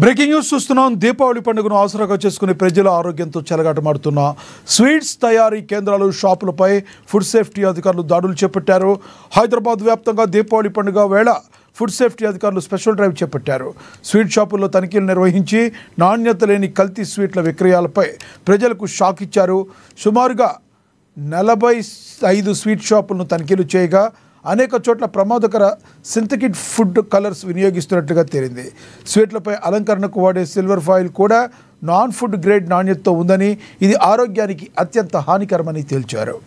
Breaking news చూస్తున్నాం. దీపావళి పండుగను ఆసరాగా చేసుకుని ప్రజల ఆరోగ్యంతో చెలగాటమాడుతున్న స్వీట్స్ తయారీ కేంద్రాలు, షాపులపై ఫుడ్ సేఫ్టీ అధికారులు దాడులు చేపట్టారు. హైదరాబాద్ వ్యాప్తంగా దీపావళి పండుగ వేళ ఫుడ్ సేఫ్టీ అధికారులు స్పెషల్ డ్రైవ్ చేపట్టారు. స్వీట్ షాపుల్లో తనిఖీలు నిర్వహించి నాణ్యత లేని కల్తీ స్వీట్ల విక్రయాలపై ప్రజలకు షాక్ ఇచ్చారు. సుమారుగా 45 స్వీట్ షాపులను తనిఖీలు చేయగా అనేక చోట్ల ప్రమాదకర సింథటిక్ ఫుడ్ కలర్స్ వినియోగిస్తున్నట్లుగా తేలింది. స్వీట్లపై అలంకరణకు వాడే సిల్వర్ ఫాయిల్ కూడా నాన్ ఫుడ్ గ్రేడ్ నాణ్యతతో ఉందని, ఇది ఆరోగ్యానికి అత్యంత హానికరమని తేల్చారు.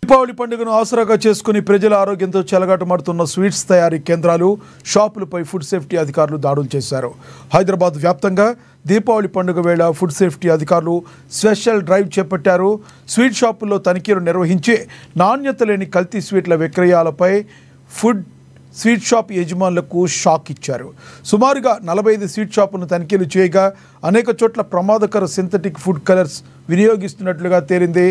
దీపావళి పండుగను ఆసరాగా చేసుకుని ప్రజల ఆరోగ్యంతో చెలగాటమాడుతున్న స్వీట్స్ తయారీ కేంద్రాలు, షాపులపై ఫుడ్ సేఫ్టీ అధికారులు దాడులు చేశారు. హైదరాబాద్ వ్యాప్తంగా దీపావళి పండుగ వేళ ఫుడ్ సేఫ్టీ అధికారులు స్పెషల్ డ్రైవ్ చేపట్టారు. స్వీట్ షాపుల్లో తనిఖీలు నిర్వహించి నాణ్యత లేని కల్తీ స్వీట్ల విక్రయాలపై స్వీట్ షాప్ యజమానులకు షాక్ ఇచ్చారు. సుమారుగా 45 స్వీట్ షాపులను తనిఖీలు చేయగా అనేక చోట్ల ప్రమాదకర సింథటిక్ ఫుడ్ కలర్స్ వినియోగిస్తున్నట్లుగా తేలింది.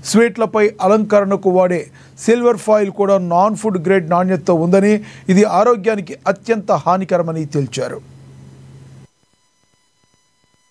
స్వీట్లపై అలంకరణకు వాడే సిల్వర్ ఫాయిల్ కూడా నాన్ ఫుడ్ గ్రేడ్ నాణ్యతతో ఉందని, ఇది ఆరోగ్యానికి అత్యంత హానికరమని తేల్చారు.